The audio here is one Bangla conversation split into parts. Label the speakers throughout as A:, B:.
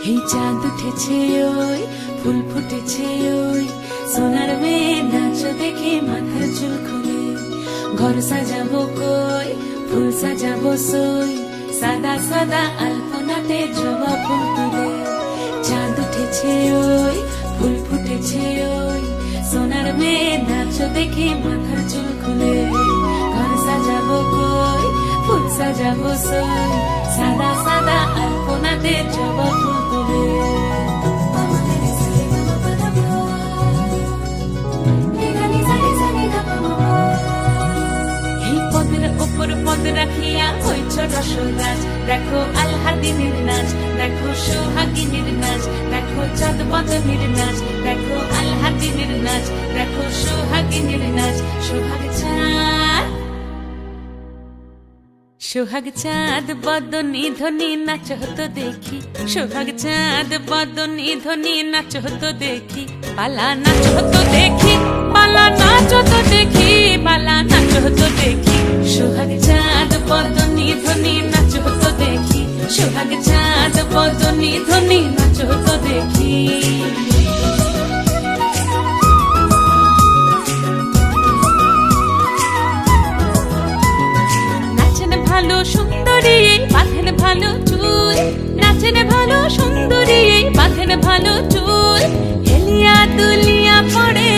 A: এই চাঁদ উঠেছে ওই ফুল ফুটেছে ওই সোনার মেয়ে নাচ দেখে মাথার চুল খুলে ঘর সাজাবো কই ফুল সাজাবো সই সাদা সাদা আলপনাতে জবা ফুল তুলে চাঁদ উঠেছে ওই ফুল ফুটেছে ওই সোনার মেয়ে নাচ দেখে মাথার চুল খুলে ঘর সাজাবো কই ফুল সাজাবো সই সাদা সাদা আলপনাতে জবা ফুল তুলে এই পদের ওপর পদ রাখিয়া হইছ রসরাজ দেখো আলহাদিনীর নাচ দেখো সোহাগিনীর নাচ দেখো চাঁদ বদনীর নাচ দেখো আলহাদিনীর নাচ দেখো সোহাগিনীর নাচ সোহাগ চাঁদ বদনী ধ্বনি নাচ হতো দেখি সোহাগ চাঁদ বদনী ধ্বনি নাচ হতো দেখি পালা নাচ হতো দেখি পালা নাচ হতো দেখি পালা নাচ হতো দেখি সোহাগ চাঁদ বদনী ধ্বনি নাচ হতো দেখি সোহাগ চাঁদ বদনী ধ্বনি নাচ হতো দেখি ভালো সুন্দরী বাঁধেন ভালো চুল নাচেন ভালো সুন্দরী বাঁধেন ভালো চুল হেলিয়া দুলিয়া পড়ে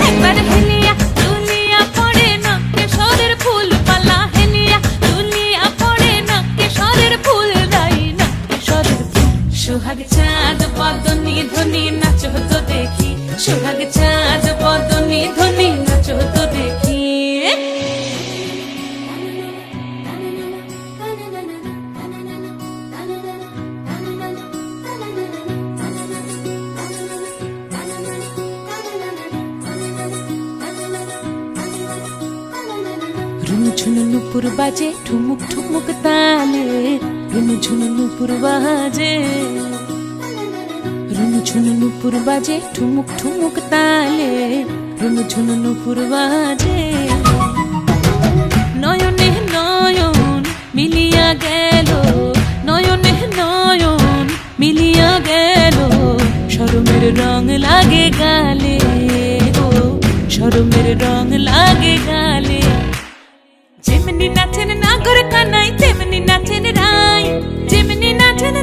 A: একবার হেলিয়া দুলিয়া পড়ে নকে সরের ফুল পালা হেলিয়া দুলিয়া পড়ে নকে সরের ফুল দাই নকে সরের ফুল সোহাগ চাঁদ বদনী ধ্বনি নাচ হতো দেখি সোহাগ চাঁদ বদনী ধ্বনি নাচ হতো দেখি ঝুনু নুপুর বাজে ঠুমুক ঠুমুক তালে রুনু ঝুনু নুপুর বাজে রুনু ঝুনু নুপুর বাজে ঠুমুক ঠুমুক তালে রুনু ঝুনু নুপুর বাজে নয়নে নয়ন মিলিয়া গেল নয়নে নয়ন মিলিয়া গেল শরমের রং লাগে গালে ও শরমের রং লাগে গালে যেমনি নাচেন নাগর কানাই তেমনি নাচেন রাই যেমনি নাচেন